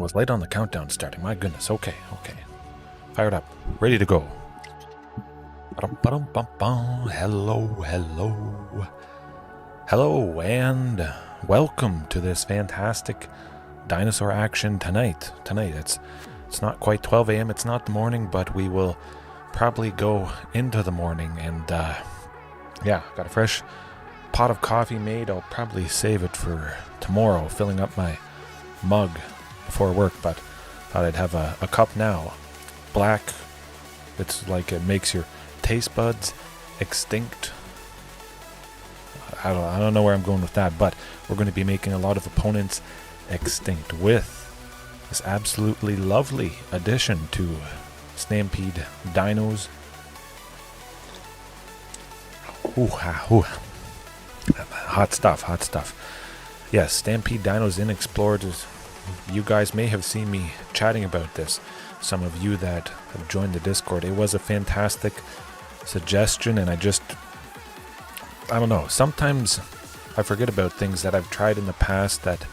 I was late on the countdown starting. My goodness. Okay. Fired up. Ready to go. Hello, and welcome to this fantastic dinosaur action tonight. It's not quite 12 a.m. It's not the morning, but we will probably go into the morning. And yeah, got a fresh pot of coffee made. I'll probably save it for tomorrow, filling up my mug before work, but thought I'd have a cup now. Black. It's like it makes your taste buds extinct. I don't know where I'm going with that, but we're going to be making a lot of opponents extinct with this absolutely lovely addition to Stampede Dinos. Hot stuff. Yes, Stampede Dinos in Explored. You guys may have seen me chatting about this. Some of you that have joined the Discord. It was a fantastic suggestion, and I don't know. Sometimes I forget about things that I've tried in the past that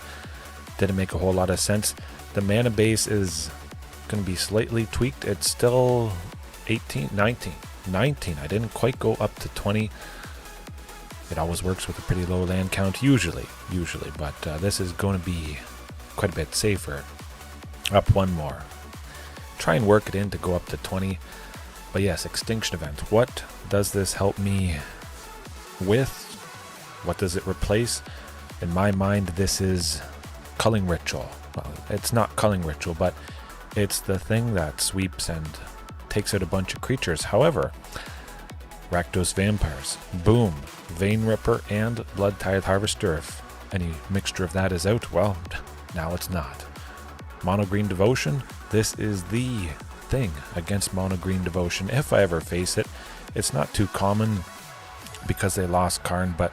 didn't make a whole lot of sense. The mana base is going to be slightly tweaked. It's still 19. I didn't quite go up to 20. It always works with a pretty low land count, usually, but this is going to be quite a bit safer. Up one more. Try and work it in to go up to 20. But yes, Extinction Event. What does this help me with? What does it replace? In my mind, this is Culling Ritual. Well, it's not Culling Ritual, but it's the thing that sweeps and takes out a bunch of creatures. However, Rakdos Vampires, boom, Vein Ripper, and Blood Tithe Harvester. If any mixture of that is out, well, now it's not. Mono Green Devotion, this is the thing against Mono Green Devotion. If I ever face it, it's not too common because they lost Karn, but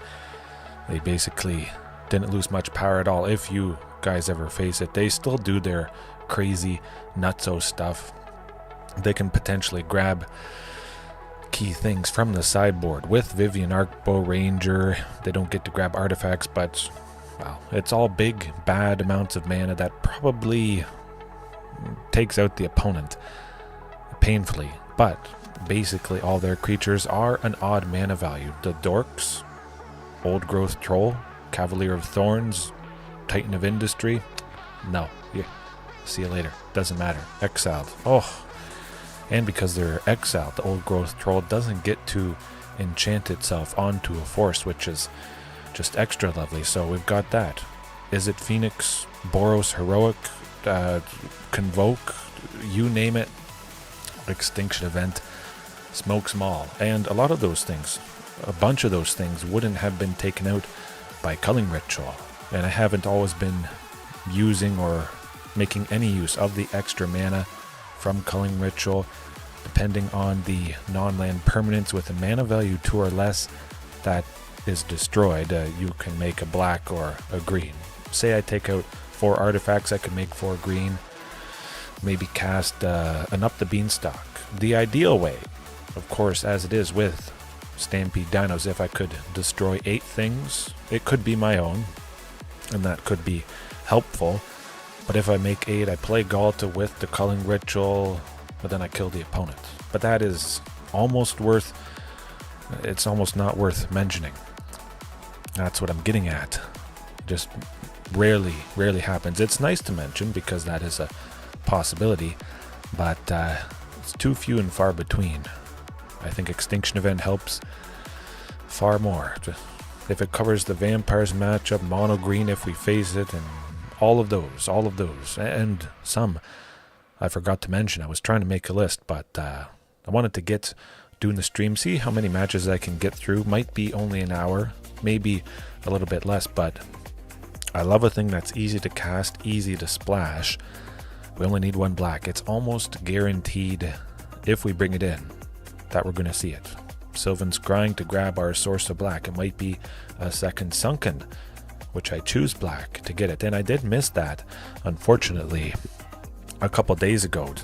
they basically didn't lose much power at all. If you guys ever face it, they still do their crazy nutso stuff. They can potentially grab key things from the sideboard. With Vivian Arcbow Ranger, they don't get to grab artifacts, but well, it's all big bad amounts of mana that probably takes out the opponent painfully. But basically all their creatures are an odd mana value. The Dorks, Old Growth Troll, Cavalier of Thorns, Titan of Industry, no, yeah, see you later, doesn't matter, exiled. And because they're exiled, the Old Growth Troll doesn't get to enchant itself onto a force, which is just extra lovely. So we've got that. Is it Phoenix, Boros, Heroic, Convoke, you name it, Extinction Event, smokes them all. And a lot of those things, a bunch of those things wouldn't have been taken out by Culling Ritual. And I haven't always been using or making any use of the extra mana from Culling Ritual. Depending on the non-land permanents with a mana value 2 or less that is destroyed, you can make a black or a green. Say I take out 4 artifacts, I could make 4 green, maybe cast an Up the Beanstalk. The ideal way, of course, as it is with Stampede Dinos, if I could destroy 8 things, it could be my own, and that could be helpful. But if I make 8, I play Ghalta with the Culling Ritual, but then I kill the opponent. But that is almost it's almost not worth mentioning. That's what I'm getting at. Just rarely happens. It's nice to mention because that is a possibility, but it's too few and far between. I think Extinction Event helps far more. If it covers the Vampires matchup, mono green if we face it, and all of those, and some I forgot to mention. I was trying to make a list, but I wanted to get doing the stream, see how many matches I can get through. Might be only an hour, maybe a little bit less, but I love a thing that's easy to cast, easy to splash. We only need 1 black. It's almost guaranteed, if we bring it in, that we're going to see it. Sylvan Scrying to grab our source of black. It might be a second Sunken, which I choose black to get it. And I did miss that, unfortunately, a couple days ago.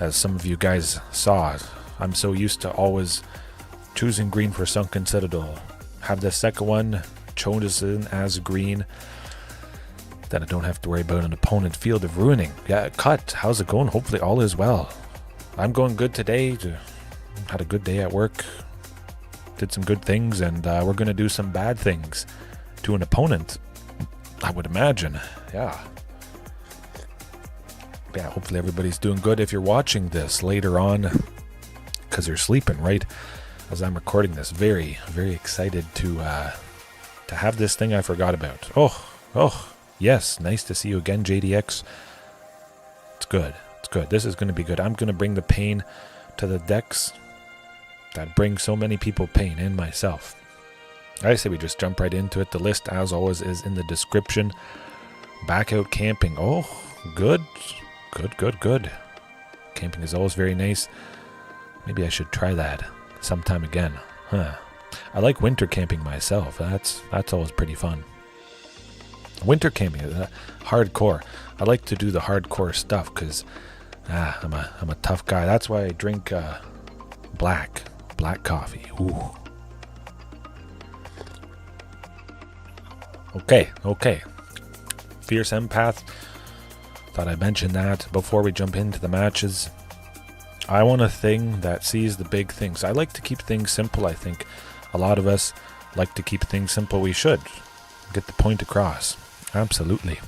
As some of you guys saw, I'm so used to always choosing green for Sunken Citadel. Have the second one chosen as green. Then I don't have to worry about an opponent field of ruining. Yeah, Cut, how's it going? Hopefully all is well. I'm going good today. Had a good day at work. Did some good things, and we're going to do some bad things to an opponent, I would imagine. Yeah, hopefully everybody's doing good. If you're watching this later on, because you're sleeping right as I'm recording this, very, very excited to have this thing I forgot about. Oh, yes, nice to see you again, JDX. It's good. It's good. This is going to be good. I'm going to bring the pain to the decks that bring so many people pain, and myself. I say we just jump right into it. The list, as always, is in the description. Back out camping. Oh, good. Good. Camping is always very nice. Maybe I should try that sometime again. I like winter camping myself. That's always pretty fun. Winter camping is hardcore. I like to do the hardcore stuff because I'm a tough guy. That's why I drink black coffee. Ooh. Okay. Fierce Empath. Thought I mentioned that before we jump into the matches. I want a thing that sees the big things. I like to keep things simple. I think a lot of us like to keep things simple. We should get the point across. Absolutely.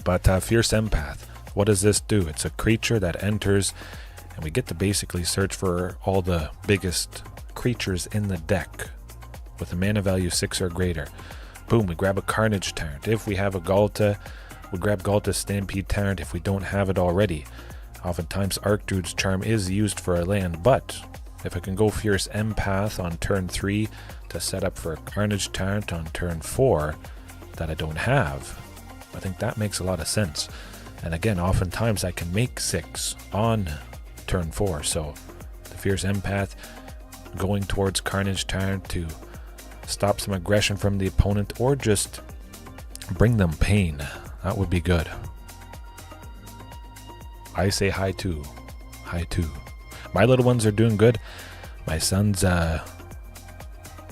But Fierce Empath, what does this do? It's a creature that enters, and we get to basically search for all the biggest creatures in the deck with a mana value 6 or greater. Boom, we grab a Carnage Tyrant. If we have a Ghalta, we grab Ghalta's Stampede Tyrant if we don't have it already. Oftentimes Archdruid's Charm is used for a land, but if I can go Fierce Empath on turn 3 to set up for a Carnage Tyrant on turn 4 that I don't have, I think that makes a lot of sense. And again, oftentimes I can make 6 on turn 4, so the Fierce Empath going towards Carnage Tyrant to stop some aggression from the opponent or just bring them pain. That would be good. I say hi too. My little ones are doing good. My son's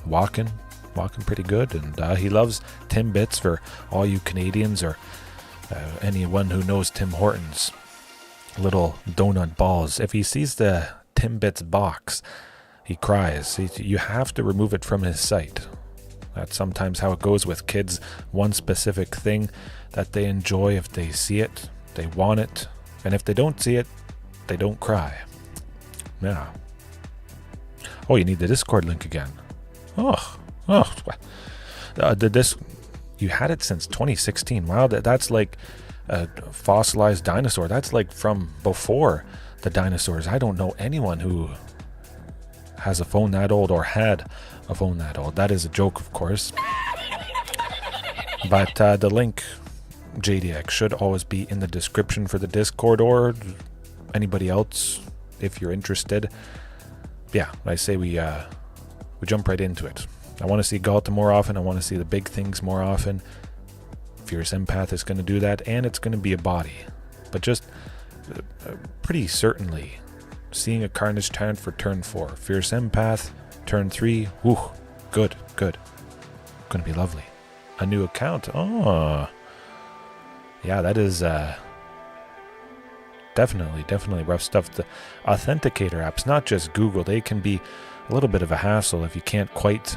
walking pretty good, and he loves Timbits. For all you Canadians or anyone who knows Tim Hortons, little donut balls. If he sees the Timbits box, he cries. You have to remove it from his sight. That's sometimes how it goes with kids. One specific thing that they enjoy, if they see it, they want it. And if they don't see it, they don't cry. Yeah. Oh, you need the Discord link again. You had it since 2016. Wow, that's like a fossilized dinosaur. That's like from before the dinosaurs. I don't know anyone who has a phone that old or had a phone that old. That is a joke, of course. But the link, JDX, should always be in the description for the Discord, or anybody else if you're interested. Yeah, I say we jump right into it. I want to see Ghalta more often. I want to see the big things more often. Fierce Empath is going to do that, and it's going to be a body. But just pretty certainly seeing a Carnage Tyrant for turn 4. Fierce Empath, turn 3. Whew, good. Going to be lovely. A new account. Oh, yeah, that is definitely rough stuff. The authenticator apps, not just Google, they can be a little bit of a hassle if you can't quite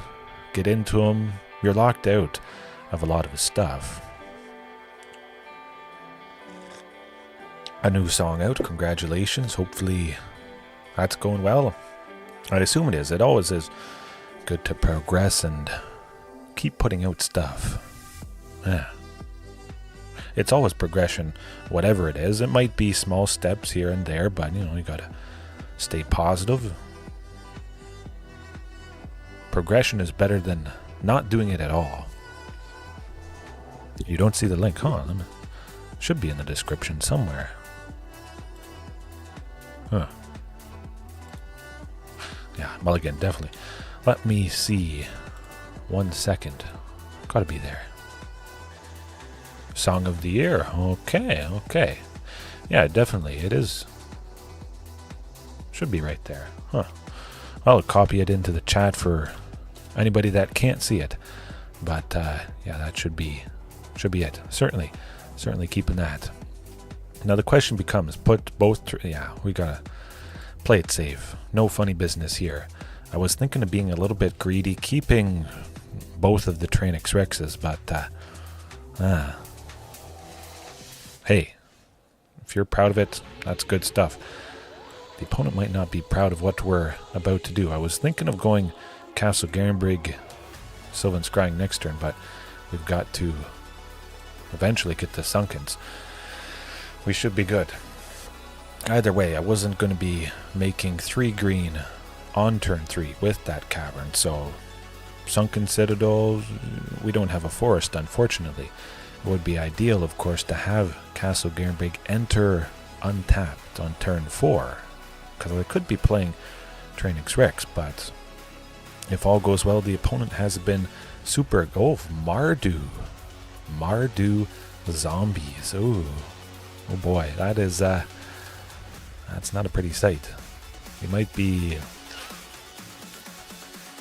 get into them. You're locked out of a lot of the stuff. A new song out, congratulations. Hopefully that's going well. I assume it is. It always is good to progress and keep putting out stuff. Yeah. It's always progression, whatever it is. It might be small steps here and there, but you gotta stay positive. Progression is better than not doing it at all. You don't see the link, huh? Should be in the description somewhere. Huh. Yeah, Mulligan, definitely. Let me see. 1 second. Gotta be there. Song of the Year. Okay. Yeah, definitely. It is. Should be right there. Huh. I'll copy it into the chat for anybody that can't see it. But, yeah, that should be Should be it. Certainly keeping that. Now the question becomes, put both... yeah, we gotta play it safe. No funny business here. I was thinking of being a little bit greedy, keeping both of the Tyrranax Rexes, but... hey, if you're proud of it, that's good stuff. The opponent might not be proud of what we're about to do. I was thinking of going Castle Garenbrig, Sylvan Scrying next turn, but we've got to eventually get the Sunkens. We should be good. Either way, I wasn't going to be making 3 green on turn 3 with that Cavern, so Sunken Citadel, we don't have a forest, unfortunately. It would be ideal, of course, to have Castle Garenbrig enter untapped on turn 4, because I could be playing Tyrranax Rex, but if all goes well, the opponent has been super... oh, Mardu Zombies. Ooh. Oh boy, that is, that's not a pretty sight. He might be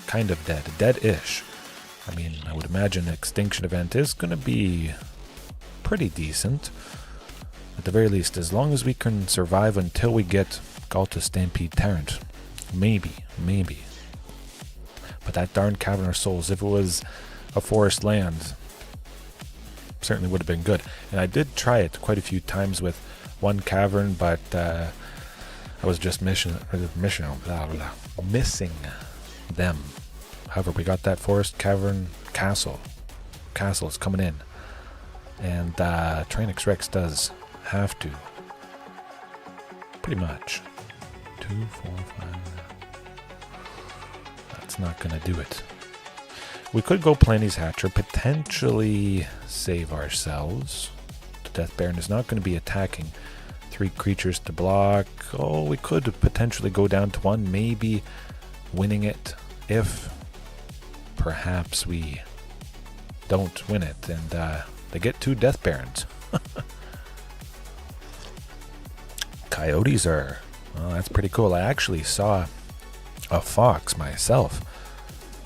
kind of dead. Dead-ish. I mean, I would imagine Extinction Event is going to be pretty decent. At the very least, as long as we can survive until we get Ghalta Stampede Tyrant. Maybe. But that darn Cavern of Souls, if it was a forest land... certainly would have been good. And I did try it quite a few times with one cavern, but I was just missing them. However, we got that forest cavern castle is coming in, and Tyrranax Rex does have to pretty much 2, 4, 5. That's not gonna do it. We could go Palani's Hatcher, potentially save ourselves. The Death Baron is not going to be attacking 3 creatures to block. Oh, we could potentially go down to 1, maybe winning it if perhaps we don't win it and they get 2 Death Barons. Coyotes are... well, that's pretty cool. I actually saw a fox myself.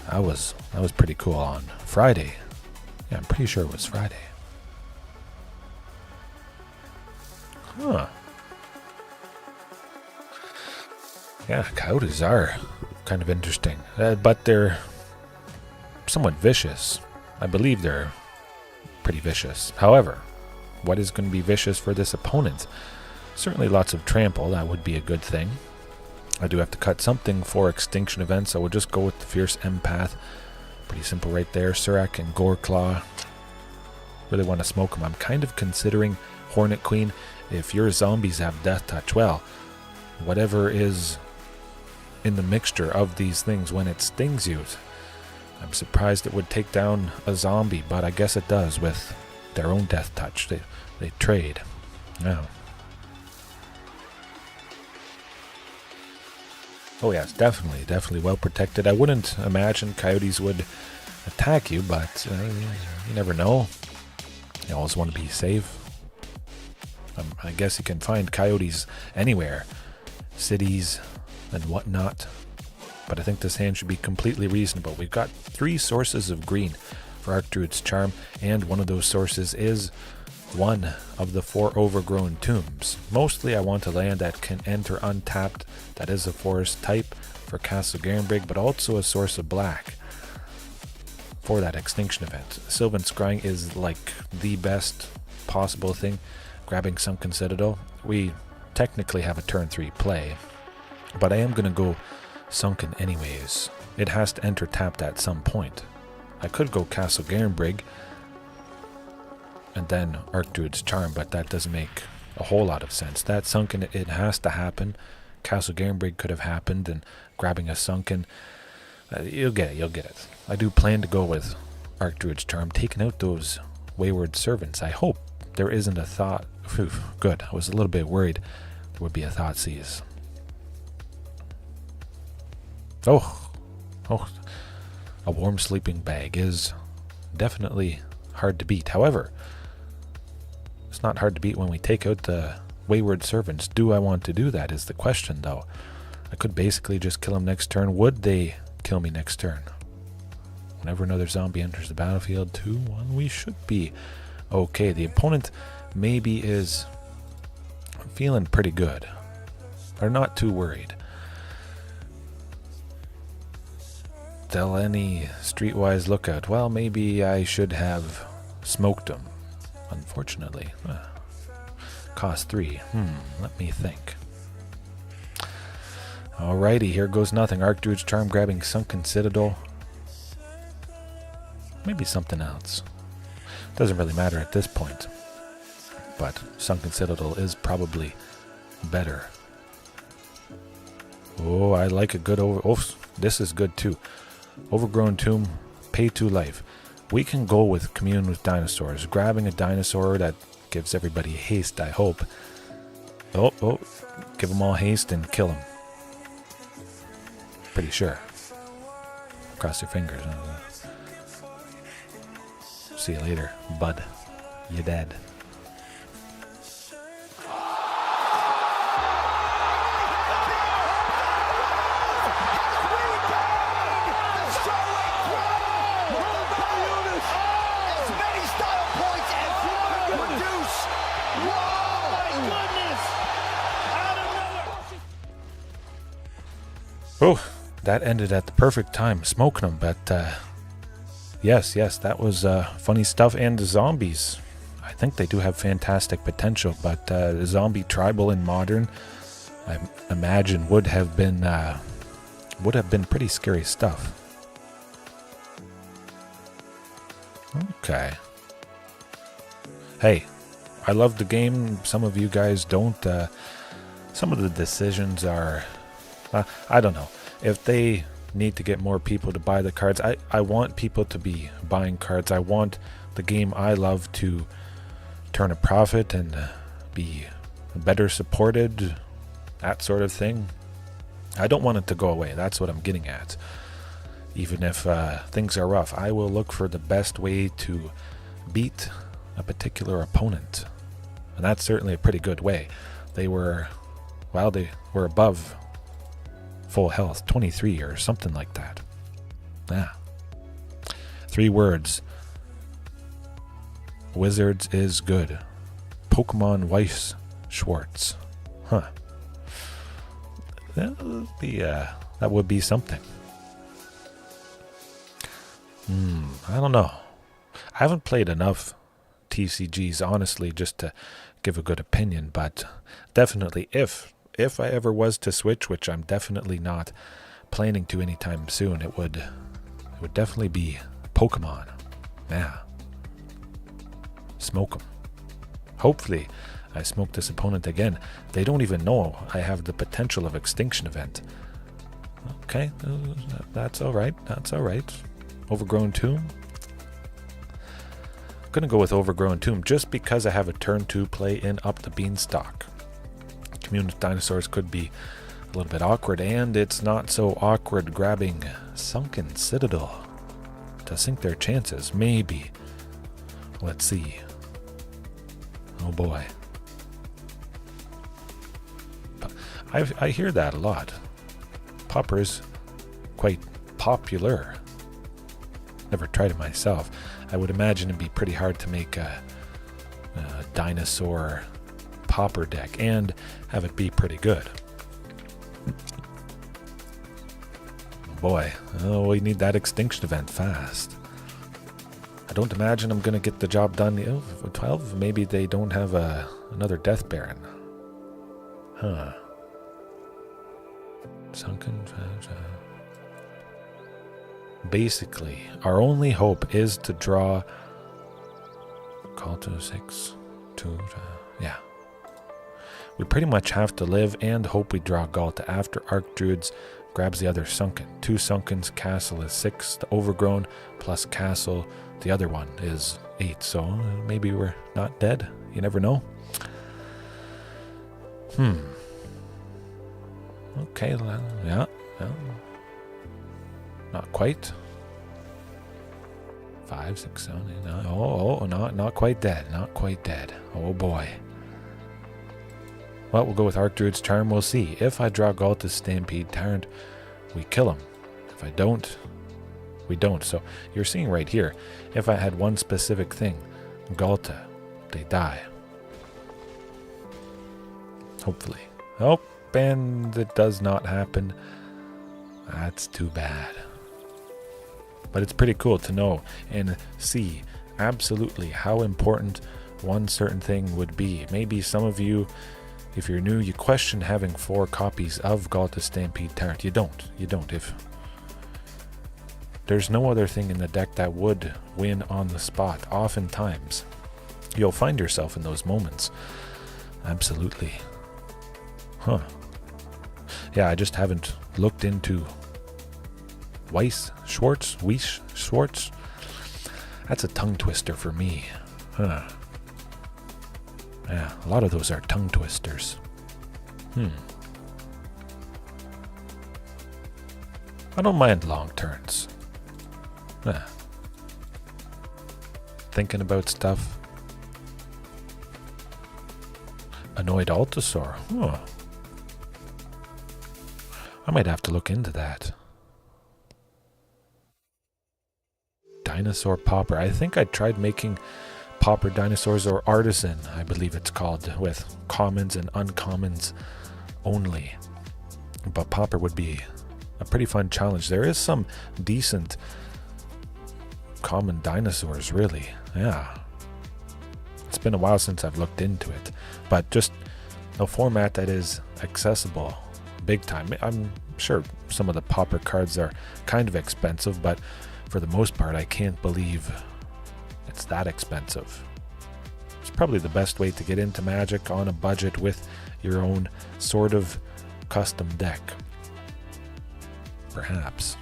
That was pretty cool on Friday. Yeah, I'm pretty sure it was Friday. Huh. Yeah, coyotes are kind of interesting. But they're somewhat vicious. I believe they're pretty vicious. However, what is going to be vicious for this opponent? Certainly lots of trample. That would be a good thing. I do have to cut something for Extinction Event, so we'll just go with the Fierce Empath. Pretty simple right there. Surrak and Goreclaw. Really want to smoke them. I'm kind of considering Hornet Queen. If your zombies have Death Touch, well, whatever is in the mixture of these things when it stings you, I'm surprised it would take down a zombie, but I guess it does with their own Death Touch. They trade. Now. Oh yes, definitely well protected. I wouldn't imagine coyotes would attack you, but you never know. You always want to be safe. I guess you can find coyotes anywhere, cities and whatnot. But I think this hand should be completely reasonable. We've got 3 sources of green for Archdruid's Charm, and one of those sources is one of the 4 Overgrown Tombs. Mostly I want a land that can enter untapped, that is a forest type for Castle Garenbrig, but also a source of black for that Extinction Event. Sylvan Scrying is like the best possible thing. Grabbing Sunken Citadel, we technically have a turn 3 play, but I am going to go Sunken anyways. It has to enter tapped at some point. I could go Castle Garenbrig and then Archdruid's Charm, but that doesn't make a whole lot of sense. That Sunken, it has to happen. Castle Garenbrig could have happened, and grabbing a Sunken, you'll get it. I do plan to go with Archdruid's Charm, taking out those wayward servants. I hope there isn't a thought... Phew, good, I was a little bit worried there would be a thought seize. Oh, a warm sleeping bag is definitely hard to beat. However, it's not hard to beat when we take out the wayward servants. Do I want to do that is the question, though. I could basically just kill them next turn. Would they kill me next turn? Whenever another zombie enters the battlefield, 2-1, we should be Okay, the opponent maybe is feeling pretty good. They're not too worried. Tell any streetwise lookout, well, maybe I should have smoked them. Unfortunately. Cost 3. Let me think. Alrighty, here goes nothing. Archdruid's Charm grabbing Sunken Citadel. Maybe something else. Doesn't really matter at this point. But Sunken Citadel is probably better. Oh, I like a good this is good too. Overgrown Tomb, pay 2 life. We can go with Commune with Dinosaurs. Grabbing a dinosaur that gives everybody haste, I hope. Oh, give them all haste and kill them. Pretty sure. Cross your fingers. See you later, bud. You're dead. Oh, that ended at the perfect time, smoking them, but yes, that was funny stuff. And the zombies, I think they do have fantastic potential, but the zombie tribal in Modern, I imagine would have been pretty scary stuff. Okay. Hey, I love the game. Some of you guys don't. Some of the decisions are, I don't know. If they need to get more people to buy the cards, I want people to be buying cards. I want the game I love to turn a profit and be better supported, that sort of thing. I don't want it to go away. That's what I'm getting at. Even if things are rough, I will look for the best way to beat a particular opponent. And that's certainly a pretty good way. They were above full health, 23 or something like that. 3 words. Wizards is good. Pokemon Weiss Schwartz. That would be something. I don't know. I haven't played enough TCGs, honestly, just to give a good opinion, but definitely if I ever was to switch, which I'm definitely not planning to anytime soon, it would definitely be Pokemon. Yeah. Smoke them. Hopefully I smoke this opponent again. They don't even know I have the potential of Extinction Event. Okay, that's alright. Overgrown Tomb. I'm gonna go with Overgrown Tomb just because I have a turn 2 play in Up the Beanstalk. Commune with Dinosaurs could be a little bit awkward, and it's not so awkward grabbing Sunken Citadel to sink their chances. Maybe. Let's see. Oh boy. I hear that a lot. Popper's quite popular. Never tried it myself. I would imagine it'd be pretty hard to make a dinosaur Popper deck and have it be pretty good. Boy, we need that Extinction Event fast. I don't imagine I'm going to get the job done. 12, maybe they don't have another Death Baron. Sunken. Basically, our only hope is to draw Ghalta 6, 2, yeah. We pretty much have to live and hope we draw Ghalta after Archdruids grabs the other Sunken. 2 Sunkens, Castle is 6, the Overgrown plus Castle, the other one is 8, so maybe we're not dead. You never know. Okay, well, yeah. Not quite. 5, 6, 7, 8, 9. Oh, not quite dead. Not quite dead. Oh boy. Well, we'll go with Archdruid's Charm. We'll see. If I draw Ghalta's Stampede Tyrant, we kill him. If I don't, we don't. So you're seeing right here, if I had one specific thing, Ghalta, they die. Hopefully. Oh, and it does not happen. That's too bad. But it's pretty cool to know and see absolutely how important one certain thing would be. Maybe some of you, if you're new, you question having 4 copies of Ghalta Stampede Tyrant. You don't. If there's no other thing in the deck that would win on the spot, oftentimes you'll find yourself in those moments. Absolutely. Huh. Yeah, I just haven't looked into Schwartz. That's a tongue twister for me. Huh. Yeah, a lot of those are tongue twisters. I don't mind long turns. Thinking about stuff. Annoyed Altasaur. Huh. I might have to look into that. Dinosaur Popper. I think I tried making Popper Dinosaurs, or Artisan, I believe it's called, with commons and uncommons only. But Popper would be a pretty fun challenge. There is some decent common dinosaurs, really. Yeah. It's been a while since I've looked into it. But just a format that is accessible big time. I'm sure some of the Popper cards are kind of expensive, but for the most part, I can't believe it's that expensive. It's probably the best way to get into Magic on a budget with your own sort of custom deck. Perhaps.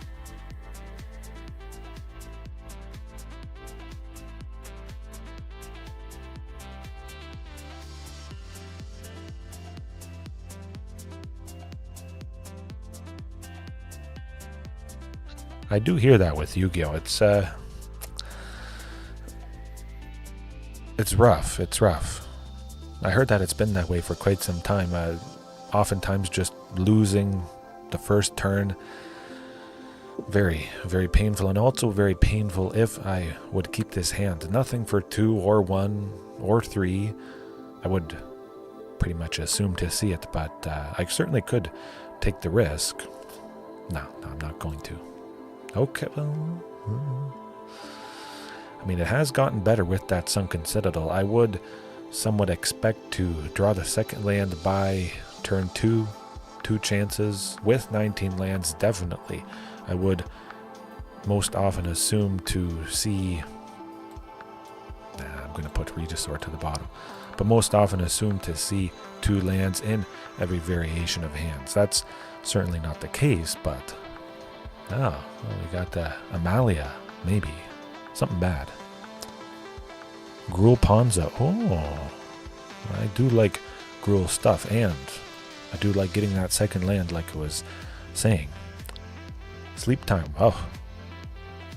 I do hear that with Yu-Gi-Oh! It's rough. It's rough. I heard that it's been that way for quite some time. Oftentimes just losing the first turn. Very, very painful, and also very painful if I would keep this hand. Nothing for 2 or 1 or 3. I would pretty much assume to see it, but I certainly could take the risk. No, I'm not going to. Okay, well, I mean, it has gotten better with that Sunken Citadel. I would somewhat expect to draw the second land by turn 2, 2 chances. With 19 lands, definitely. I would most often assume to see... I'm going to put Regisaur to the bottom. But most often assume to see 2 lands in every variation of hands. That's certainly not the case, but... Oh, well, we got Amalia, maybe. Something bad. Gruul Ponza. Oh, I do like Gruul stuff, and I do like getting that second land like I was saying. Sleep time. Oh,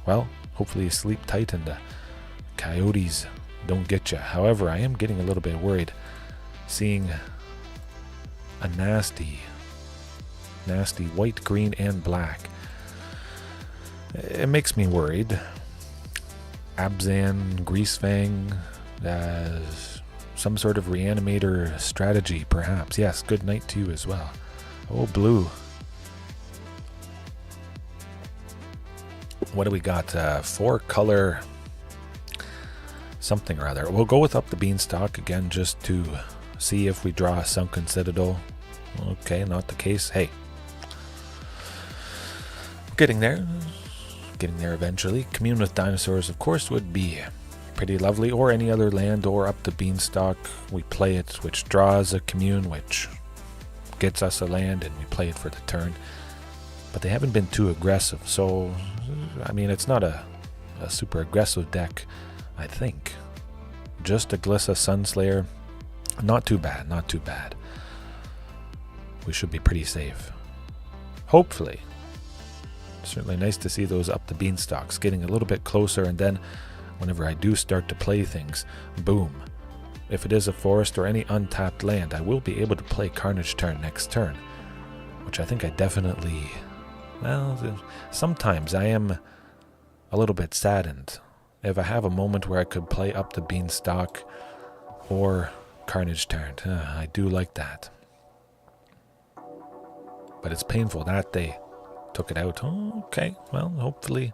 well, hopefully you sleep tight and the coyotes don't get you. However, I am getting a little bit worried seeing a nasty white, green, and black. It makes me worried. Abzan, Greasefang, some sort of Reanimator strategy, perhaps. Yes, good night to you as well. Oh, blue. What do we got? 4-color something or other. We'll go with Up the Beanstalk again just to see if we draw a Sunken Citadel. Okay, not the case. Hey. Getting there. Getting there eventually. Commune with Dinosaurs, of course, would be pretty lovely. Or any other land, or Up the Beanstalk. We play it, which draws a commune, which gets us a land, and we play it for the turn. But they haven't been too aggressive, so I mean, it's not a super aggressive deck, I think. Just a Glissa Sunslayer. Not too bad, not too bad. We should be pretty safe. Hopefully. Certainly nice to see those Up the Beanstalks getting a little bit closer, and then whenever I do start to play things, boom. If it is a forest or any untapped land, I will be able to play Carnage Tyrant next turn, which I think I definitely... Well, sometimes I am a little bit saddened if I have a moment where I could play Up the Beanstalk or Carnage Tyrant. I do like that. But it's painful that they took it out. Oh, okay, well, hopefully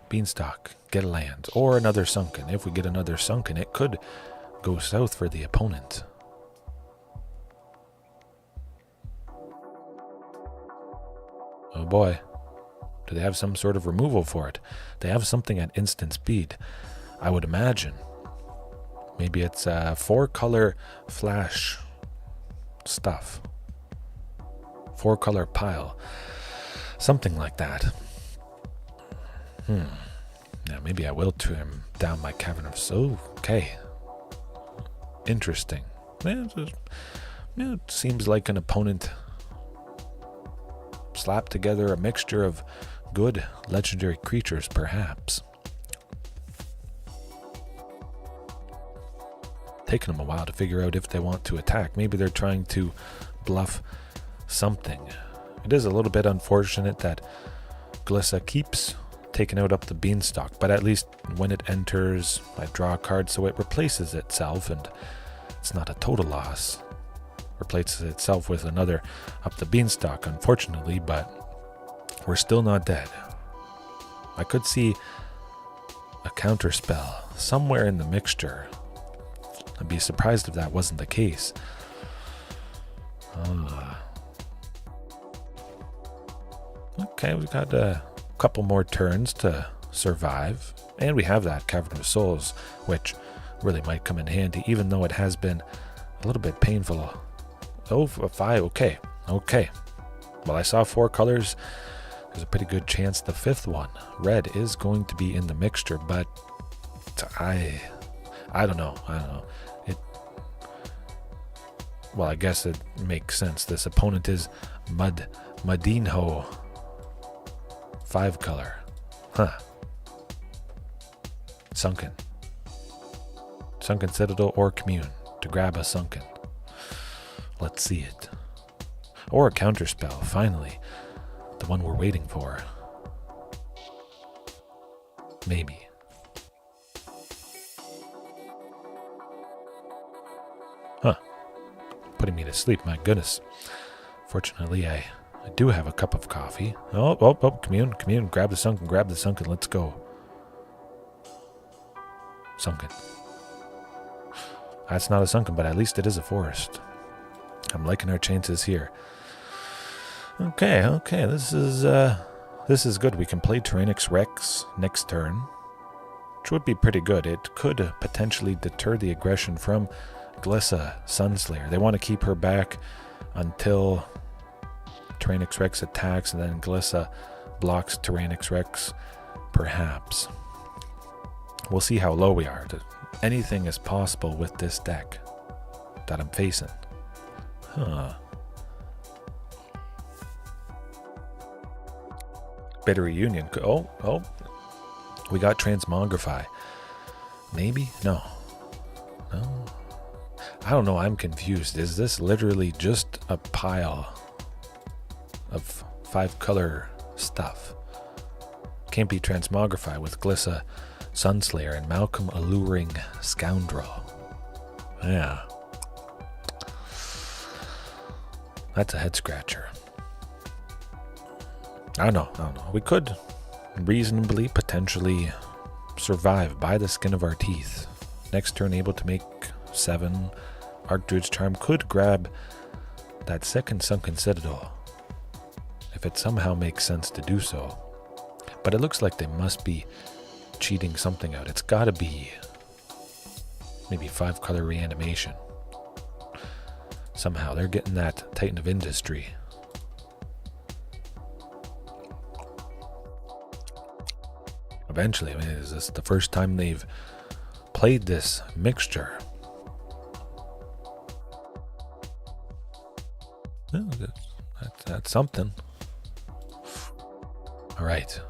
Beanstalk, get a land. Or another Sunken. If we get another Sunken, it could go south for the opponent. Oh boy. Do they have some sort of removal for it? They have something at instant speed, I would imagine. Maybe it's 4-color flash stuff. 4-color pile. Something like that. Now maybe I will trim down my Cavern of Souls. Okay. Interesting. It seems like an opponent slapped together a mixture of good legendary creatures, perhaps. Taking them a while to figure out if they want to attack. Maybe they're trying to bluff something. It is a little bit unfortunate that Ghalta keeps taking out Up the Beanstalk, but at least when it enters, I draw a card so it replaces itself, and it's not a total loss. Replaces itself with another Up the Beanstalk, unfortunately, but we're still not dead. I could see a counterspell somewhere in the mixture. I'd be surprised if that wasn't the case. Okay, we've got a couple more turns to survive, and we have that Cavern of Souls, which really might come in handy, even though it has been a little bit painful. Oh, 5, okay. Well, I saw 4 colors. There's a pretty good chance the 5th one, red, is going to be in the mixture, but I don't know. Well, I guess it makes sense. This opponent is Madinho. 5-color. Sunken Citadel or Commune to grab a Sunken. Let's see it. Or a counterspell, finally. The one we're waiting for. Maybe. Putting me to sleep, my goodness. Fortunately, I do have a cup of coffee. Oh, Commune, grab the Sunken, let's go. Sunken. That's not a Sunken, but at least it is a forest. I'm liking our chances here. Okay, this is good. We can play Tyrranax Rex next turn, which would be pretty good. It could potentially deter the aggression from Ghalta Sunslayer. They want to keep her back until Tyrranax Rex attacks, and then Ghalta blocks Tyrranax Rex, perhaps. We'll see how low we are. Anything is possible with this deck that I'm facing. Bitter Reunion. Oh. We got Transmogrify. Maybe? No. I don't know. I'm confused. Is this literally just a pile of 5-color stuff? Can't be Transmogrify with Ghalta Sunslayer and Malcolm Alluring Scoundrel. Yeah. That's a head scratcher. I don't know. We could reasonably, potentially survive by the skin of our teeth. Next turn, able to make 7. Archdruid's Charm could grab that second Sunken Citadel, if it somehow makes sense to do so. But it looks like they must be cheating something out. It's gotta be maybe 5-color reanimation. Somehow they're getting that Titan of Industry. Eventually, is this the first time they've played this mixture? Well, that's something. All right.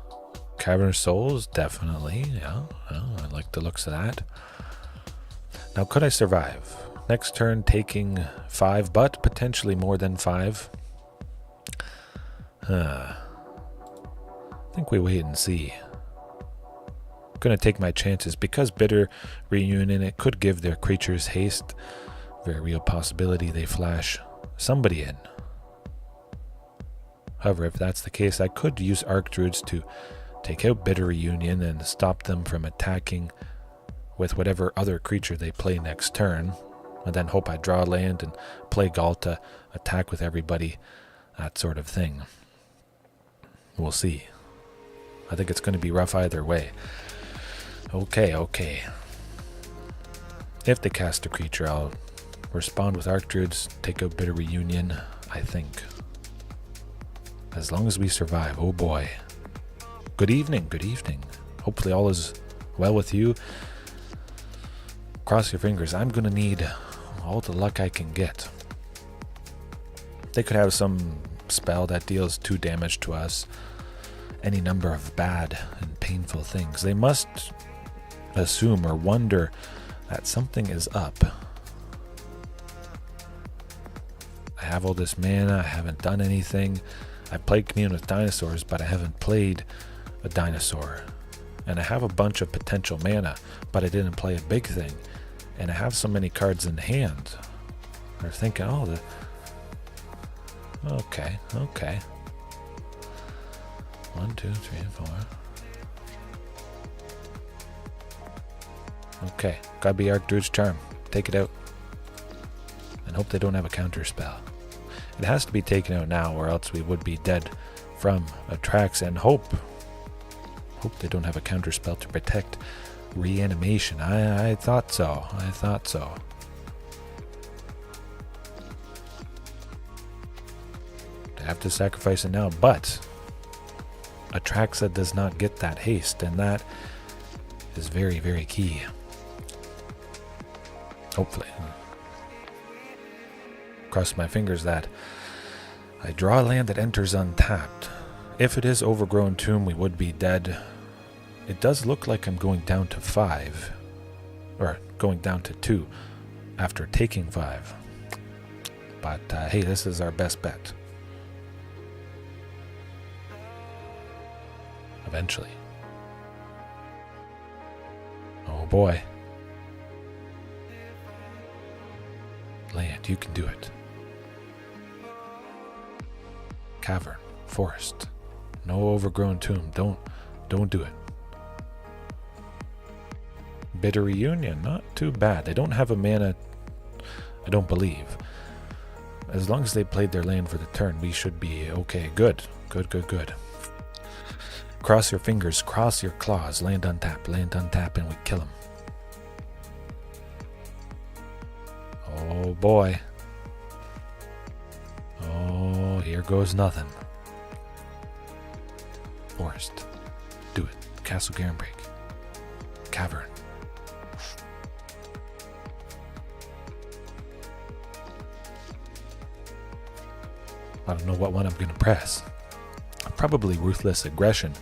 Cavern of Souls, definitely. Yeah, I like the looks of that. Now, could I survive? Next turn, taking 5, but potentially more than 5. I think we wait and see. Gonna take my chances because Bitter Reunion, it could give their creatures haste. Very real possibility they flash somebody in. However, if that's the case, I could use Archdruids to take out Bitter Reunion and stop them from attacking with whatever other creature they play next turn, and then hope I draw land and play Ghalta, attack with everybody, that sort of thing. We'll see. I think it's going to be rough either way. Okay. If they cast a creature, I'll respond with Archdruids, take out Bitter Reunion, I think. As long as we survive, oh boy. Good evening. Hopefully all is well with you. Cross your fingers. I'm going to need all the luck I can get. They could have some spell that deals 2 damage to us. Any number of bad and painful things. They must assume or wonder that something is up. I have all this mana. I haven't done anything. I played Commune with dinosaurs, but I haven't played a dinosaur. And I have a bunch of potential mana, but I didn't play a big thing. And I have so many cards in hand. They're thinking, oh, okay. 1, 2, 3, 4. Okay, gotta be Archdruid's Charm. Take it out. And hope they don't have a counter spell. It has to be taken out now, or else we would be dead from Tyrranax, and hope they don't have a counter spell to protect reanimation. I thought so. They have to sacrifice it now, but Tyrranax does not get that haste, and that is very, very key. Hopefully. Cross my fingers that I draw a land that enters untapped. If it is Overgrown Tomb, we would be dead. It does look like I'm going down to 5. Or going down to 2 after taking 5. But hey, this is our best bet. Eventually. Oh boy. Land, you can do it. Cavern, forest. No Overgrown Tomb. Don't do it. Bitter Reunion, not too bad. They don't have a mana, I don't believe. As long as they played their land for the turn, we should be okay. Good. Cross your fingers, cross your claws, land untap, and we kill him. Oh boy. Oh, here goes nothing. Forest. Do it. Castle Garenbrig. Cavern. I don't know what one I'm going to press. Probably Ruthless Aggression.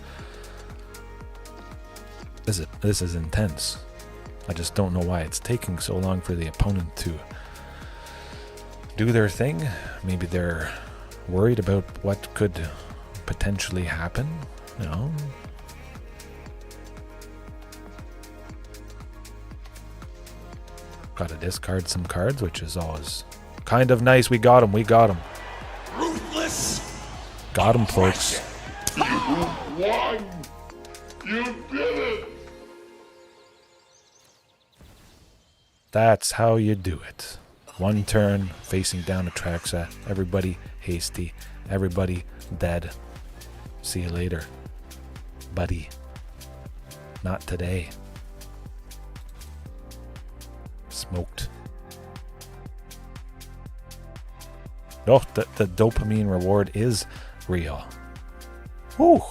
This is intense. I just don't know why it's taking so long for the opponent to do their thing. Maybe they're worried about what could potentially happen. You know. Got to discard some cards, which is always kind of nice. We got him. Ruthless. Got him, folks. You won. You did it. That's how you do it. One turn, facing down Tyrranax. Everybody hasty. Everybody dead. See you later, buddy. Not today. Smoked. Oh, the dopamine reward is real. Whew.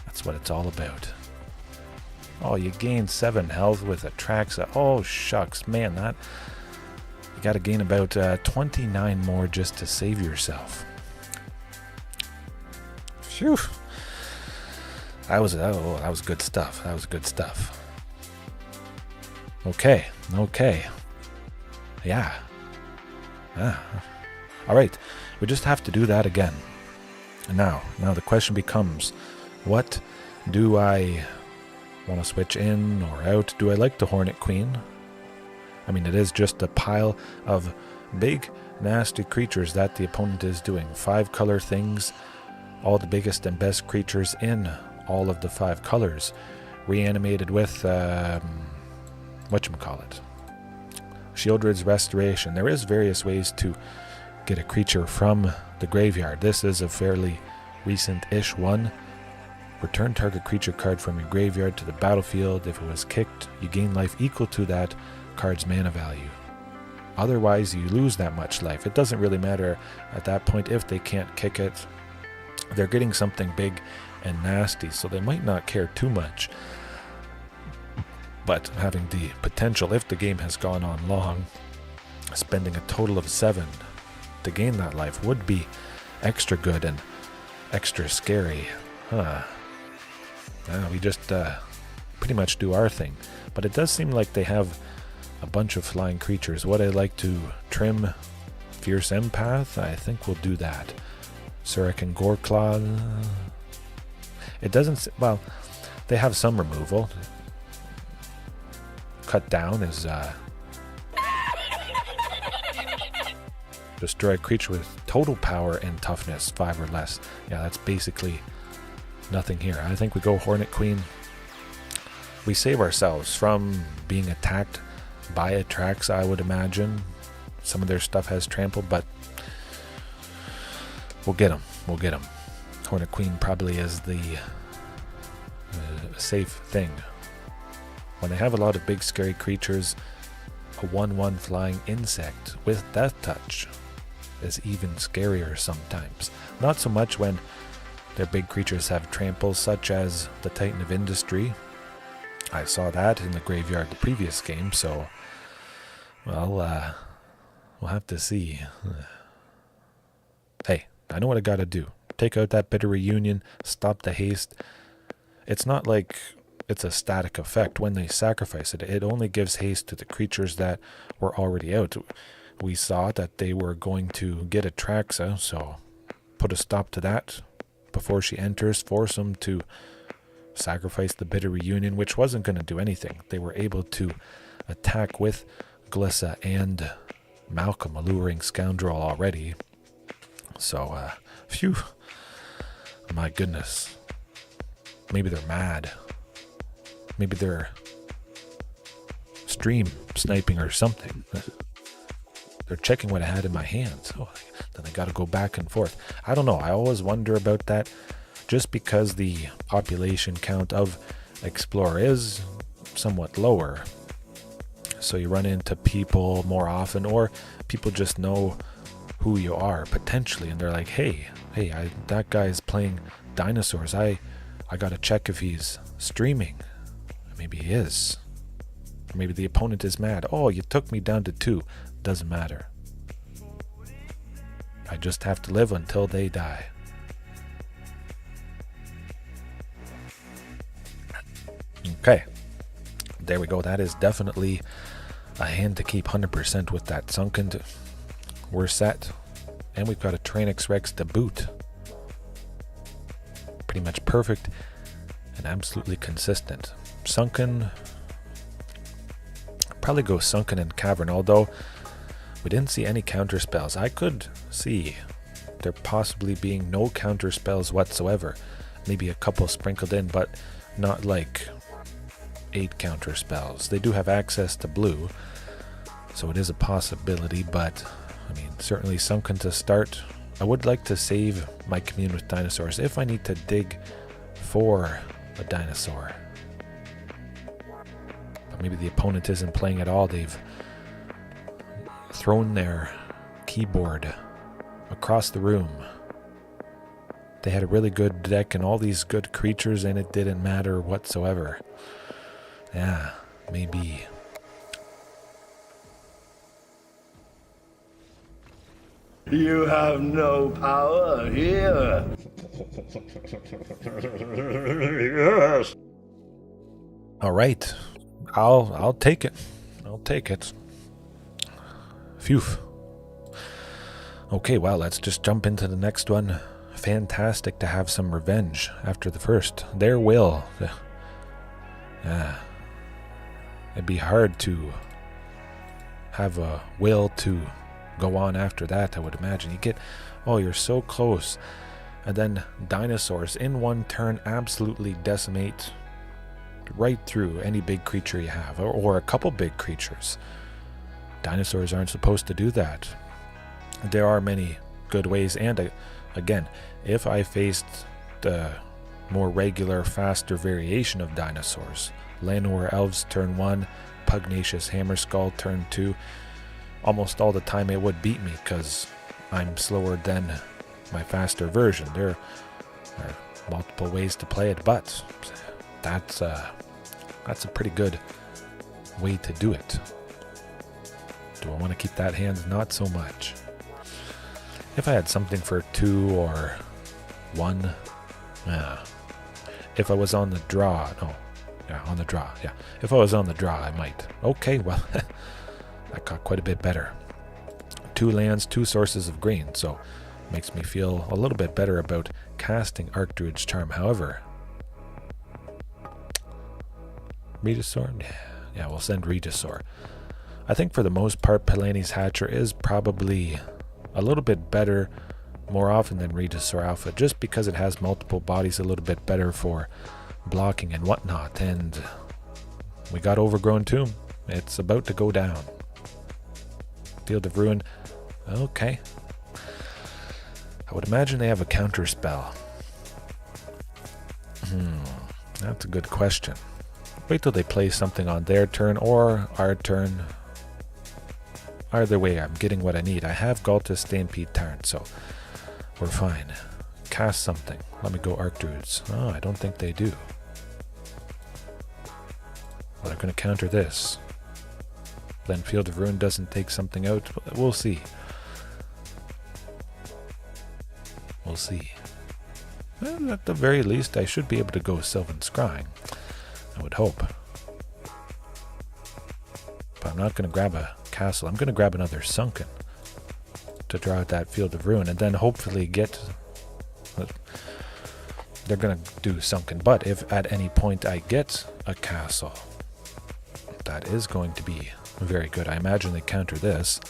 That's what it's all about. Oh, you gain 7 health with a Tyrranax. Oh, shucks. Man, that... You gotta gain about 29 more just to save yourself. Phew. That was good stuff. That was good stuff. Okay. Yeah. Alright. We just have to do that again. And now the question becomes, what do I Want to switch in or out? Do I like the Hornet Queen? I mean, it is just a pile of big, nasty creatures that the opponent is doing. 5 color things, all the biggest and best creatures in all of the 5 colors. Reanimated with, whatchamacallit? Shieldred's Restoration. There is various ways to get a creature from the graveyard. This is a fairly recent-ish one. Return target creature card from your graveyard to the battlefield. If it was kicked, you gain life equal to that card's mana value. Otherwise, you lose that much life. It doesn't really matter at that point if they can't kick it. They're getting something big and nasty, so they might not care too much. But having the potential, if the game has gone on long, spending a total of 7 to gain that life would be extra good and extra scary. We just pretty much do our thing. But it does seem like they have a bunch of flying creatures. Would I like to trim Fierce Empath? I think we'll do that. Surrak and Goreclaw. It doesn't... Well, they have some removal. Cut down is... destroy a creature with total power and toughness 5 or less. Yeah, that's basically nothing here. I think we go Hornet Queen. We save ourselves from being attacked by a Trax, I would imagine. Some of their stuff has trampled, but we'll get them. We'll get them. Hornet Queen probably is the safe thing. When they have a lot of big scary creatures, a 1/1 flying insect with Death Touch is even scarier sometimes. Not so much when their big creatures have tramples, such as the Titan of Industry. I saw that in the graveyard the previous game, so well, we'll have to see. Hey, I know what I gotta do. Take out that Bitter Reunion, stop the haste. It's not like it's a static effect when they sacrifice it. It only gives haste to the creatures that were already out. We saw that they were going to get a Traxa, so put a stop to that before she enters. Force them to sacrifice the Bitter Reunion, which wasn't going to do anything. They were able to attack with Ghalta and Malcolm, Alluring Scoundrel, already. So, phew. My goodness. Maybe they're mad. Maybe they're stream sniping or something. They're checking what I had in my hands. Oh, then I got to go back and forth. I don't know. I always wonder about that. Just because the population count of Explorer is somewhat lower. So you run into people more often, or people just know who you are potentially, and they're like, hey, that guy's playing dinosaurs. I got to check if he's streaming. Maybe he is. Or maybe the opponent is mad. Oh, you took me down to 2. Doesn't matter. I just have to live until they die. Okay. There we go. That is definitely a hand to keep 100% with that Sunken. We're set. And we've got a Tyrranax Rex to boot. Pretty much perfect and absolutely consistent. Sunken, probably go Sunken and Cavern, although we didn't see any counter spells. I could see there possibly being no counter spells whatsoever. Maybe a couple sprinkled in, but not like 8 counter spells. They do have access to blue, so it is a possibility, but I mean, certainly Sunken to start. I would like to save my Commune with dinosaurs if I need to dig for a dinosaur. But maybe the opponent isn't playing at all. They've thrown their keyboard across the room. They had a really good deck and all these good creatures, and it didn't matter whatsoever. Yeah, maybe. You have no power here. Yes. All right. I'll take it. I'll take it. Phew. Okay, well, let's just jump into the next one. Fantastic to have some revenge after the first. There will. It'd be hard to have a will to go on after that, I would imagine. You get, oh, you're so close. And then dinosaurs in one turn absolutely decimate right through any big creature you have, or a couple big creatures. Dinosaurs aren't supposed to do that. There are many good ways, and again, if I faced the more regular, faster variation of dinosaurs, Llanowar Elves turn 1, Pugnacious Hammerskull turn 2, almost all the time it would beat me because I'm slower than my faster version. There are multiple ways to play it, but that's a pretty good way to do it. Do I want to keep that hand? Not so much. If I had something for 2 or 1, if I was on the draw, on the draw, yeah. If I was on the draw, I might. Okay, well, that got quite a bit better. 2 lands, 2 sources of green, so makes me feel a little bit better about casting Archdruid's Charm. However, Regisaur? Yeah, we'll send Regisaur. I think for the most part, Palani's Hatcher is probably a little bit better more often than Regisaur Alpha, just because it has multiple bodies, a little bit better for blocking and whatnot. And we got Overgrown Tomb. It's about to go down. Field of Ruin. Okay. I would imagine they have a counter spell. That's a good question. Wait till they play something on their turn or our turn. Either way, I'm getting what I need. I have Ghalta Stampede Tyrant, so we're fine. Cast something. Let me go Archdruids. Oh, I don't think they do. Well, they're going to counter this. Then Field of Ruin doesn't take something out. We'll see. We'll see. Well, at the very least, I should be able to go Sylvan Scrying. I would hope. But I'm not going to grab a castle. I'm going to grab another Sunken to draw out that Field of Ruin and then hopefully get... They're going to do Sunken, but if at any point I get a castle, that is going to be very good. I imagine they counter this.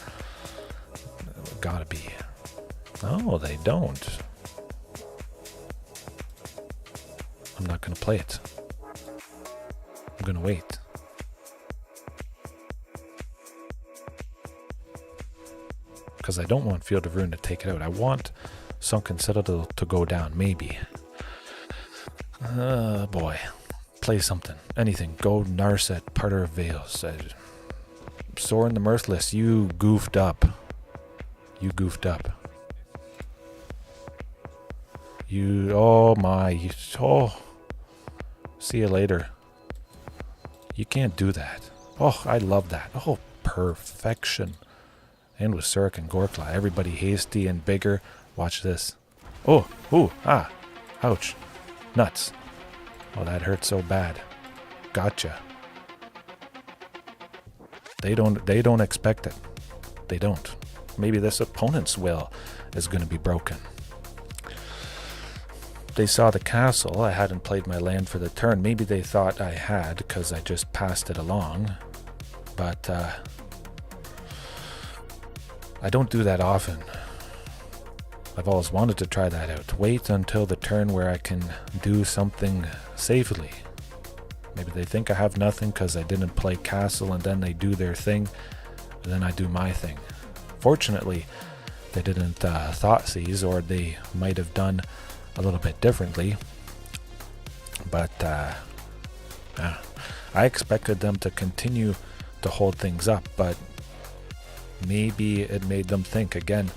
Gotta be. Oh, they don't. I'm not going to play it. I'm going to wait. Because I don't want Field of Ruin to take it out. I want Sunken Citadel to go down, maybe. Boy. Play something. Anything. Go Narset, Parter of Veils. Sorin the Mirthless, you goofed up. You goofed up. You... Oh my... Oh. See you later. You can't do that. Oh, I love that. Oh, perfection. And with Surrak and Goreclaw, everybody hasty and bigger. Watch this. Oh, ooh, ah, ouch, nuts. Oh, that hurt so bad. Gotcha. They don't expect it. They don't. Maybe this opponent's will is going to be broken. They saw the castle. I hadn't played my land for the turn. Maybe they thought I had because I just passed it along. But I don't do that often. I've always wanted to try that out. Wait until the turn where I can do something safely. Maybe they think I have nothing because I didn't play castle, and then they do their thing, and then I do my thing. Fortunately, they didn't thought seize, or they might have done a little bit differently. But I expected them to continue to hold things up, but maybe it made them think again.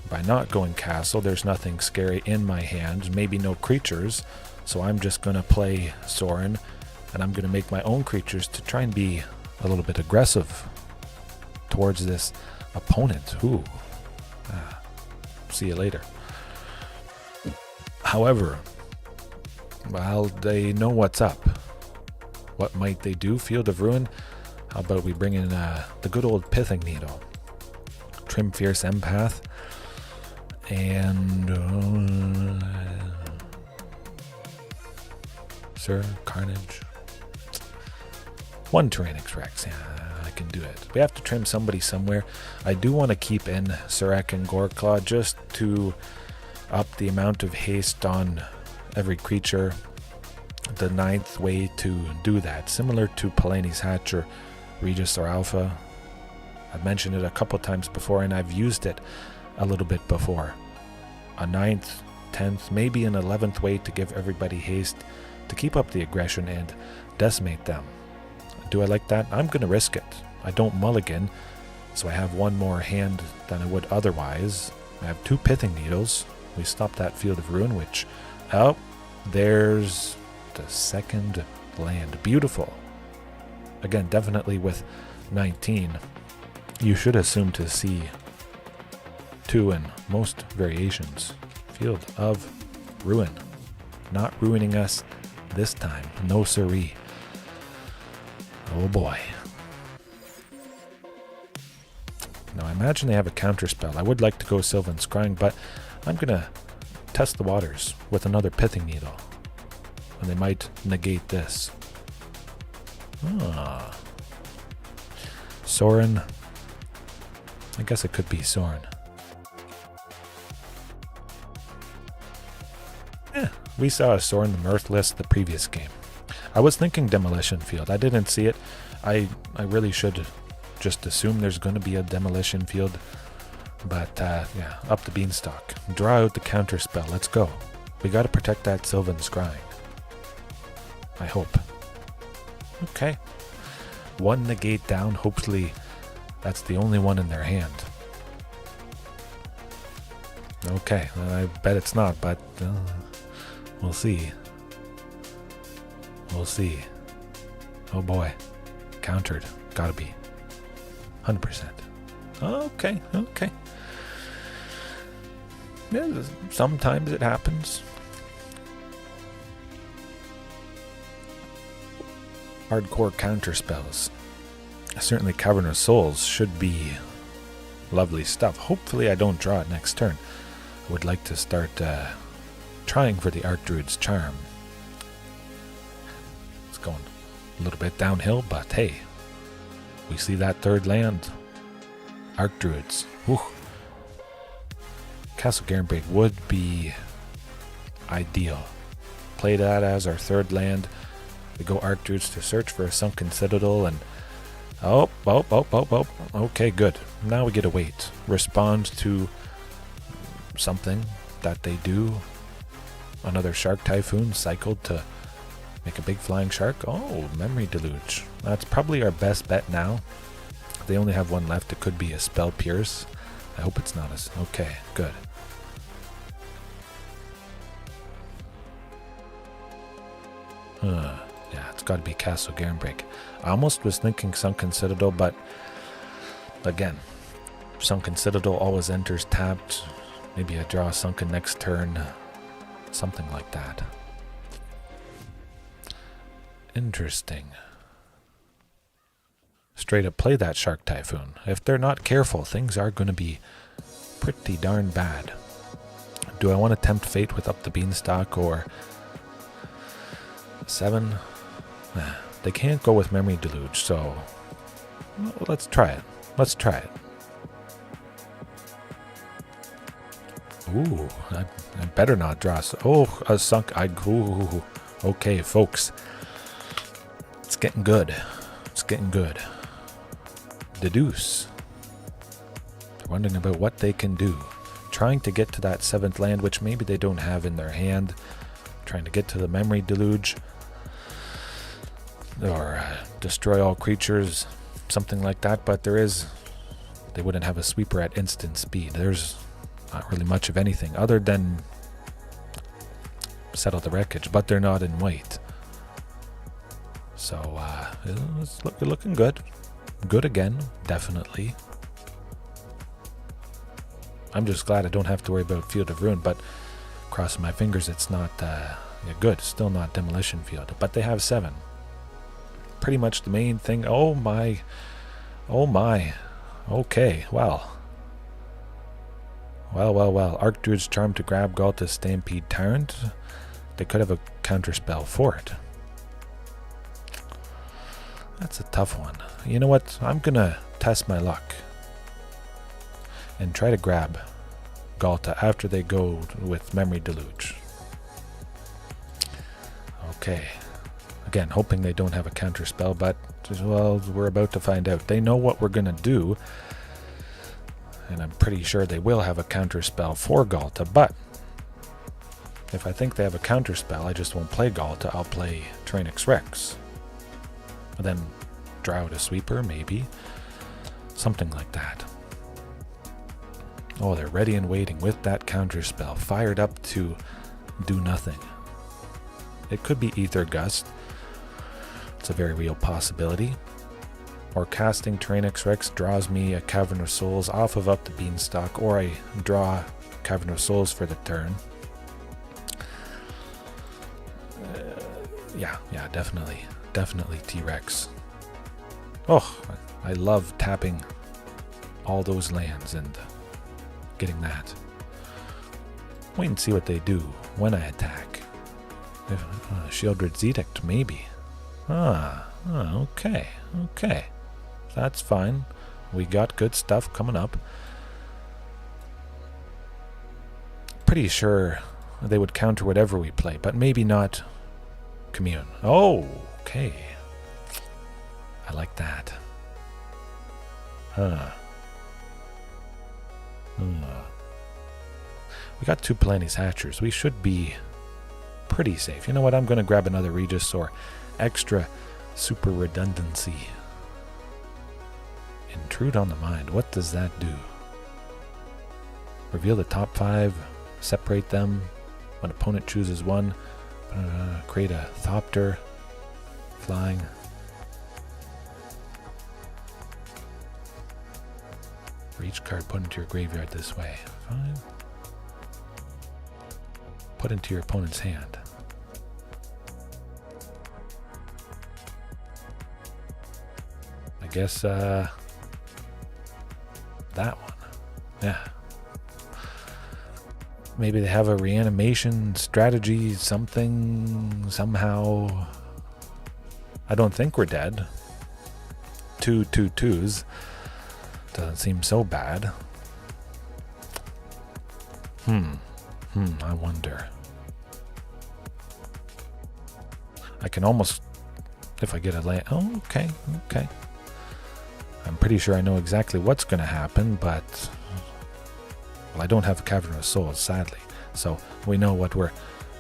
By not going castle, there's nothing scary in my hand, maybe no creatures, so I'm just going to play Sorin, and I'm going to make my own creatures to try and be a little bit aggressive towards this opponent. Ooh. See you later. However, well, they know what's up. What might they do? Field of Ruin? How about we bring in the good old Pithing Needle, trim Fierce Empath, and Sir Carnage. One Tyrranax Rex. Yeah, I can do it. We have to trim somebody somewhere. I do want to keep in Surrak and Goreclaw just to up the amount of haste on every creature. The 9th way to do that, similar to Palani's Hatch or Regisaur Alpha. I've mentioned it a couple times before, and I've used it a little bit before. A 9th, 10th, maybe an 11th way to give everybody haste to keep up the aggression and decimate them. Do I like that? I'm going to risk it. I don't mulligan, so I have one more hand than I would otherwise. I have 2 Pithing Needles. We stop that Field of Ruin, which... Oh, there's the 2nd land. Beautiful. Again, definitely with 19, you should assume to see 2 in most variations. Field of Ruin. Not ruining us this time. No siree. Oh boy. Now I imagine they have a counter spell. I would like to go Sylvan Scrying, but I'm going to test the waters with another Pithing Needle. And they might negate this. Sorin. I guess it could be Sorin. We saw a Sorin the Mirthless the previous game. I was thinking Demolition Field. I didn't see it. I really should just assume there's going to be a Demolition Field. But yeah, Up the Beanstalk. Draw out the counter spell. Let's go. We got to protect that Sylvan Scrying. I hope. Okay. 1 negate down. Hopefully that's the only one in their hand. Okay. I bet it's not, but we'll see. We'll see. Oh boy. Countered. Gotta be. 100%. Okay. Okay. Yeah, sometimes it happens. Hardcore counter spells. Certainly Cavern of Souls should be lovely stuff. Hopefully I don't draw it next turn. I would like to start trying for the Archdruid's Charm. It's going a little bit downhill, but hey, we see that 3rd land. Archdruids. Whew. Castle Garenbrig would be ideal. Play that as our 3rd land. We go Archdruids to search for a Sunken Citadel, and oh. Okay, good. Now we get to wait. Respond to something that they do. Another Shark Typhoon cycled to make a big flying shark. Oh, Memory Deluge. That's probably our best bet now. They only have 1 left. It could be a Spell Pierce. I hope it's not a... Okay, good. Yeah, it's got to be Castle Garenbrig. I almost was thinking Sunken Citadel, but again, Sunken Citadel always enters tapped. Maybe I draw Sunken next turn. Something like that. Interesting. Straight up play that Shark Typhoon. If they're not careful, things are going to be pretty darn bad. Do I want to tempt fate with Up the Beanstalk or 7? They can't go with Memory Deluge, so let's try it. Let's try it. Ooh, I better not draw. Oh, a sunk. Ooh, okay, folks. It's getting good. It's getting good. Deduce. They're wondering about what they can do. Trying to get to that 7th land, which maybe they don't have in their hand. Trying to get to the Memory Deluge. Or destroy all creatures. Something like that. But there is... They wouldn't have a sweeper at instant speed. There's not really much of anything other than settle the wreckage. But they're not in white. So, it's looking good. Good again, definitely. I'm just glad I don't have to worry about Field of Ruin, but crossing my fingers it's not good. Still not Demolition Field, but they have 7. Pretty much the main thing. Oh my. Oh my. Okay, well. Well. Archdruid's Charm to grab Ghalta's Stampede Tyrant. They could have a counterspell for it. That's a tough one. You know what? I'm gonna test my luck and try to grab Ghalta after they go with Memory Deluge. Okay. Again, hoping they don't have a counter spell, but well, we're about to find out. They know what we're gonna do, and I'm pretty sure they will have a counter spell for Ghalta, but if I think they have a counter spell, I just won't play Ghalta. I'll play Tyrranax Rex. And then draw out a sweeper, maybe. Something like that. Oh, they're ready and waiting with that counter spell, fired up to do nothing. It could be Ether Gust. It's a very real possibility. Or casting Tyrranax Rex draws me a Cavern of Souls off of Up the Beanstalk, or I draw Cavern of Souls for the turn. Yeah, definitely T-Rex. Oh, I love tapping all those lands and getting that. Wait and see what they do when I attack. Shieldred's Edict, maybe. Okay. That's fine. We got good stuff coming up. Pretty sure they would counter whatever we play, but maybe not Commune. Oh, okay. I like that. We got 2 Palani's Hatchers. We should be pretty safe. You know what? I'm going to grab another Regisaur. Extra super redundancy. Intrude on the Mind. What does that do? Reveal the top 5. Separate them. When opponent chooses one. Create a Thopter. Flying. For each card put into your graveyard this way. Fine. Put into your opponent's hand. I guess that one. Yeah. Maybe they have a reanimation strategy, something, somehow. I don't think we're dead. 2 2/2s. Doesn't seem so bad. I wonder. I can almost, if I get a land. Oh, okay. I'm pretty sure I know exactly what's going to happen, but well, I don't have a Cavern of Souls, sadly. So we know what we're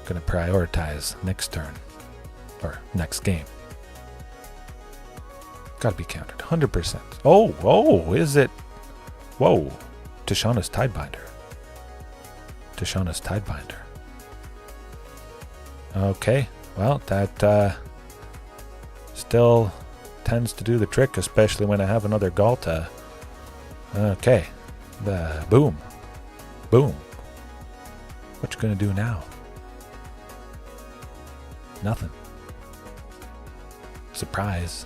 going to prioritize next turn or next game. Got to be countered, 100%. Oh, is it? Whoa, Tishana's Tidebinder. Okay, well, that still tends to do the trick, especially when I have another Ghalta. Okay, boom. What you gonna do now? Nothing. Surprise.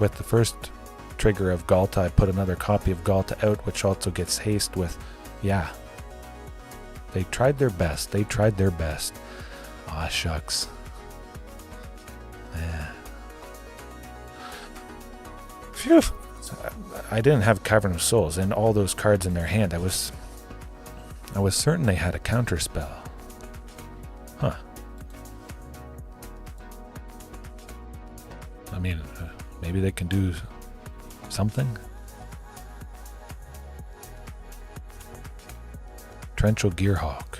With the first trigger of Ghalta, I put another copy of Ghalta out, which also gets haste with, yeah. They tried their best. Aw, shucks. Yeah. Phew. I didn't have Cavern of Souls and all those cards in their hand. I was certain they had a counter spell. Huh. I mean, maybe they can do something. Torrential Gearhawk.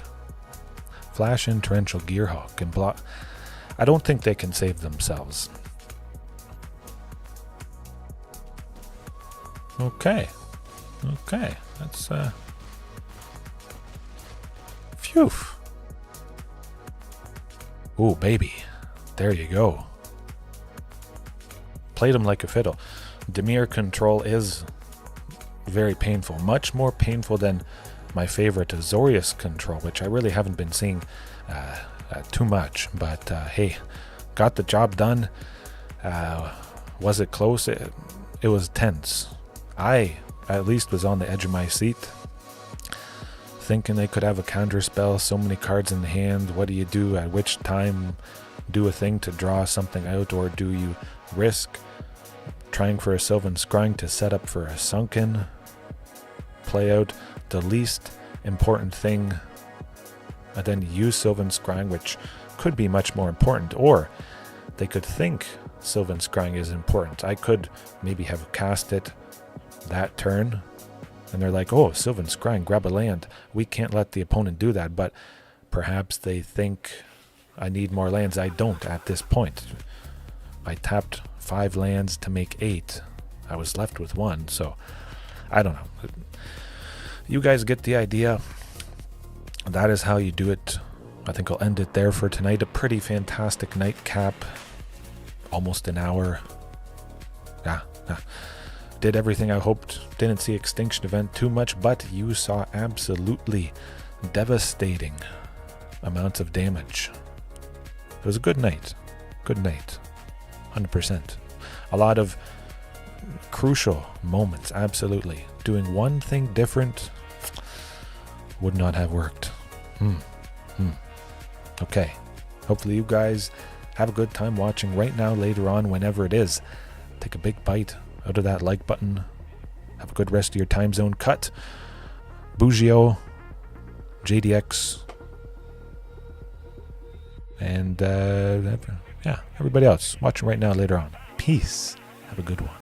Flash in Torrential Gearhawk and block. I don't think they can save themselves. Okay. That's phew. Ooh, baby. There you go. Played him like a fiddle. Dimir Control is very painful. Much more painful than my favorite Azorius Control, which I really haven't been seeing too much. But hey, got the job done. Was it close? It was tense. I at least was on the edge of my seat, thinking they could have a counter spell. So many cards in the hand. What do you do? At which time do a thing to draw something out, or do you risk trying for a Sylvan Scrying to set up for a Sunken, play out the least important thing, and then use Sylvan Scrying, which could be much more important? Or they could think Sylvan Scrying is important. I could maybe have cast it that turn, and they're like, oh, Sylvan Scrying, grab a land. We can't let the opponent do that, but perhaps they think I need more lands. I don't at this point. I tapped 5 lands to make 8. I was left with 1, so I don't know. You guys get the idea. That is how you do it. I think I'll end it there for tonight. A pretty fantastic nightcap. Almost an hour. Yeah. Did everything I hoped. Didn't see Extinction Event too much, but you saw absolutely devastating amounts of damage. It was a good night. Good night. 100%. A lot of crucial moments, absolutely. Doing one thing different would not have worked. Okay. Hopefully you guys have a good time watching right now, later on, whenever it is. Take a big bite out of that like button. Have a good rest of your time zone. Cut. Bugio. JDX. And everybody else watching right now, later on. Peace. Have a good one.